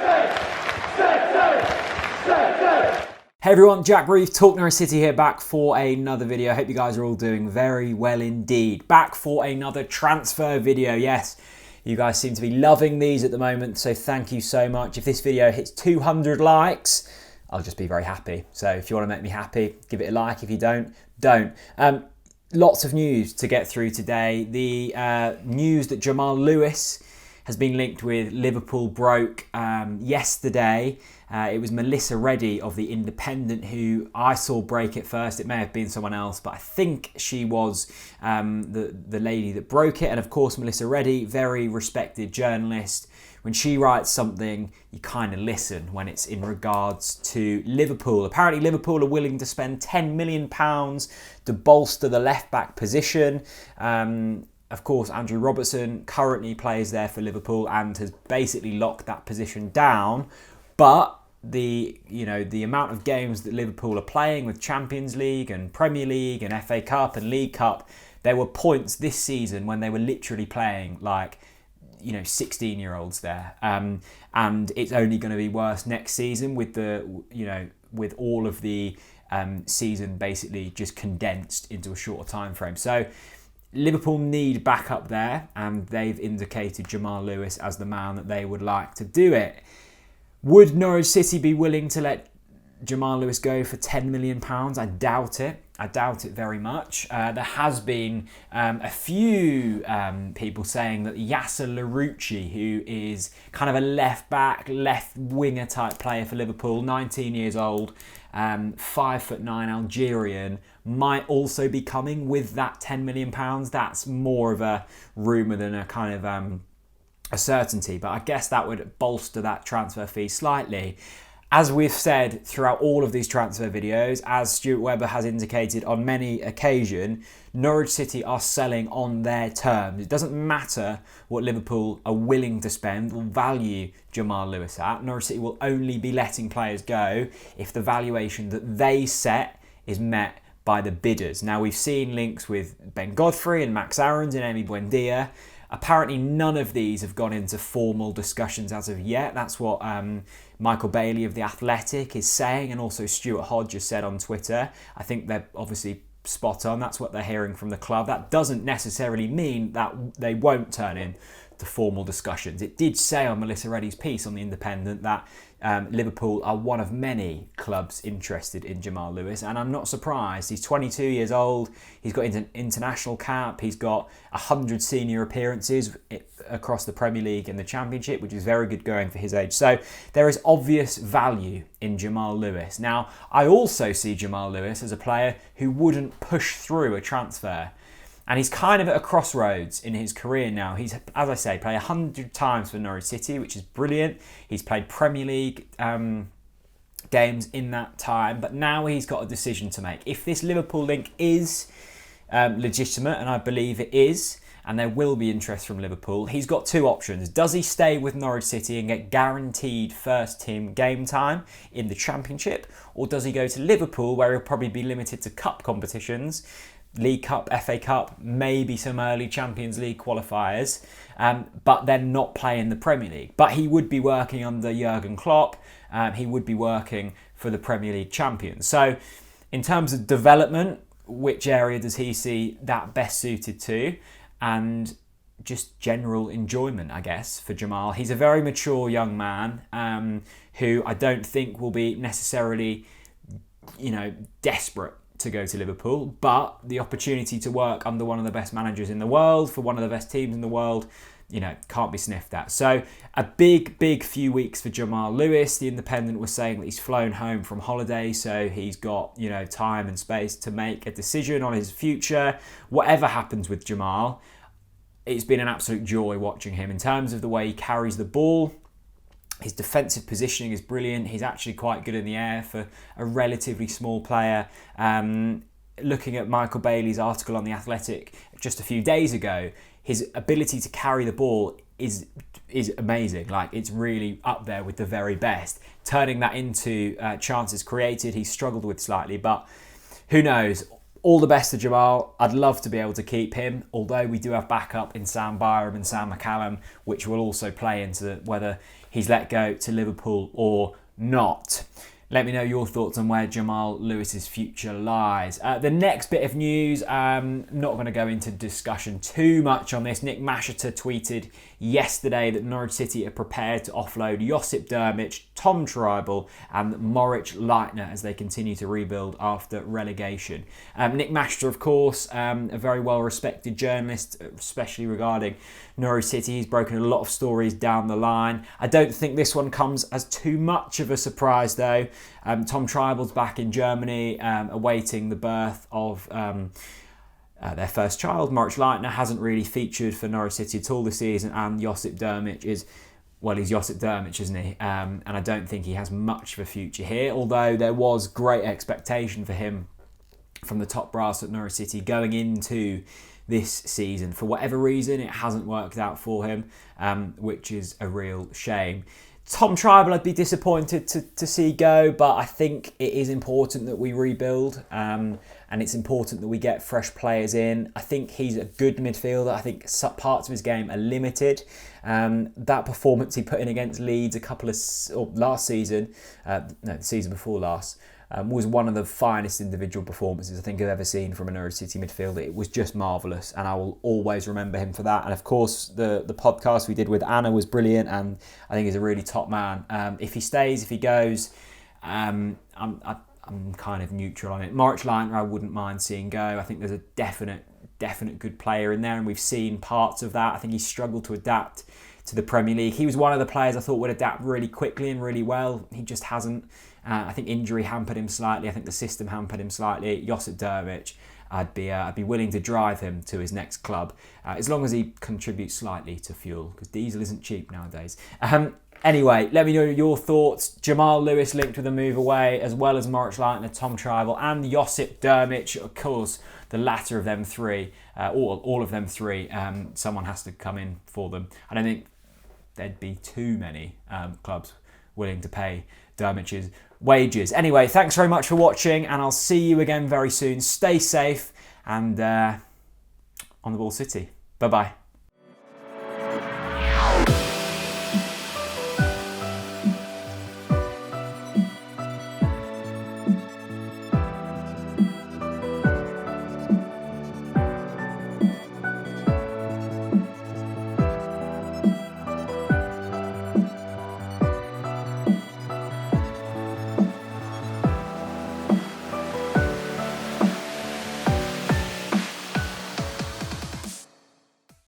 Hey everyone, Jack Reef, TalkNorwichCity here, back for another video. I hope you guys are all doing very well indeed. Back for another transfer video. Yes, you guys seem to be loving these at the moment, so thank you so much. If this video hits 200 likes, I'll just be very happy. So if you want to make me happy, give it a like. If you don't, don't. Lots of news to get through today. The news that Jamal Lewis has been linked with Liverpool broke yesterday. It was Melissa Reddy of The Independent who I saw break it first. It may have been someone else, but I think she was the lady that broke it. And of course, Melissa Reddy, very respected journalist. When she writes something, you kind of listen when it's in regards to Liverpool. Apparently, Liverpool are willing to spend £10 million to bolster the left-back position. Of course, Andrew Robertson currently plays there for Liverpool and has basically locked that position down. But the amount of games that Liverpool are playing with Champions League and Premier League and FA Cup and League Cup, there were points this season when they were literally playing like 16-year-olds there, and it's only going to be worse next season with with all of the season basically just condensed into a shorter time frame. So Liverpool need backup there, and they've indicated Jamal Lewis as the man that they would like to do it. Would Norwich City be willing to let Jamal Lewis go for £10 million? I doubt it. I doubt it very much. There has been a few people saying that Yasser Larouci, who is kind of a left-back, left-winger type player for Liverpool, 19 years old, 5'9" Algerian, might also be coming with that £10 million. That's more of a rumour than a kind of a certainty, but I guess that would bolster that transfer fee slightly. As we've said throughout all of these transfer videos, as Stuart Webber has indicated on many occasions, Norwich City are selling on their terms. It doesn't matter what Liverpool are willing to spend or value Jamal Lewis at. Norwich City will only be letting players go if the valuation that they set is met by the bidders. Now, we've seen links with Ben Godfrey and Max Aarons and Emi Buendia. Apparently, none of these have gone into formal discussions as of yet. That's what Michael Bailey of The Athletic is saying, and also Stuart Hodge has said on Twitter. I think they're obviously spot on. That's what they're hearing from the club. That doesn't necessarily mean that they won't turn into formal discussions. It did say on Melissa Reddy's piece on The Independent that Liverpool are one of many clubs interested in Jamal Lewis, and I'm not surprised. He's 22 years old, he's got an international cap, he's got 100 senior appearances across the Premier League and the Championship, which is very good going for his age. So there is obvious value in Jamal Lewis. Now, I also see Jamal Lewis as a player who wouldn't push through a transfer. And he's kind of at a crossroads in his career now. He's, as I say, played 100 times for Norwich City, which is brilliant. He's played Premier League games in that time, but now he's got a decision to make. If this Liverpool link is legitimate, and I believe it is, and there will be interest from Liverpool, he's got two options. Does he stay with Norwich City and get guaranteed first-team game time in the Championship, or does he go to Liverpool, where he'll probably be limited to cup competitions, League Cup, FA Cup, maybe some early Champions League qualifiers, but then not play in the Premier League. But he would be working under Jurgen Klopp. He would be working for the Premier League champions. So in terms of development, which area does he see that best suited to? And just general enjoyment, I guess, for Jamal. He's a very mature young man who I don't think will be necessarily, desperate to go to Liverpool, but the opportunity to work under one of the best managers in the world, for one of the best teams in the world, can't be sniffed at. So a big few weeks for Jamal Lewis. The Independent was saying that he's flown home from holiday, so he's got, time and space to make a decision on his future. Whatever happens with Jamal, it's been an absolute joy watching him in terms of the way he carries the ball. His defensive positioning is brilliant. He's actually quite good in the air for a relatively small player. Looking at Michael Bailey's article on The Athletic just a few days ago, his ability to carry the ball is amazing. Like, it's really up there with the very best. Turning that into chances created, he's struggled with slightly, but who knows? all the best to Jamal. I'd love to be able to keep him, although we do have backup in Sam Byram and Sam McCallum, which will also play into whether he's let go to Liverpool or not. Let me know your thoughts on where Jamal Lewis's future lies. The next bit of news, I'm not going to go into discussion too much on this. Nick Masheter tweeted yesterday that Norwich City are prepared to offload Josip Drmic, Tom Trybull and Moritz Leitner as they continue to rebuild after relegation. Nick Masheter, of course, a very well-respected journalist, especially regarding Norwich City. He's broken a lot of stories down the line. I don't think this one comes as too much of a surprise, though. Tom Trybull's back in Germany, awaiting the birth of their first child. Moritz Leitner hasn't really featured for Norwich City at all this season, and Josip Drmic is, well, he's Josip Drmic, isn't he? And I don't think he has much of a future here, although there was great expectation for him from the top brass at Norwich City going into this season. For whatever reason, it hasn't worked out for him, which is a real shame. Tom Trybull, I'd be disappointed to see go, but I think it is important that we rebuild, and it's important that we get fresh players in. I think he's a good midfielder. I think parts of his game are limited. That performance he put in against Leeds last season, the season before last, was one of the finest individual performances I think I've ever seen from a Norwich City midfielder. It was just marvellous, and I will always remember him for that. And of course, the podcast we did with Anna was brilliant, and I think he's a really top man. If he stays, if he goes, I'm kind of neutral on it. Moritz Leitner, I wouldn't mind seeing go. I think there's a definite good player in there, and we've seen parts of that. I think he struggled to adapt to the Premier League. He was one of the players I thought would adapt really quickly and really well. He just hasn't. I think injury hampered him slightly. I think the system hampered him slightly. Josip Drmic, I'd be willing to drive him to his next club, as long as he contributes slightly to fuel, because diesel isn't cheap nowadays. Anyway, let me know your thoughts. Jamal Lewis linked with a move away, as well as Moritz Leitner, Tom Trybull and Josip Drmic. Of course, the latter of them three, all of them three, someone has to come in for them. I don't think there'd be too many clubs willing to pay Drmic's wages. Anyway, thanks very much for watching, and I'll see you again very soon. Stay safe, and on the ball, City. Bye-bye.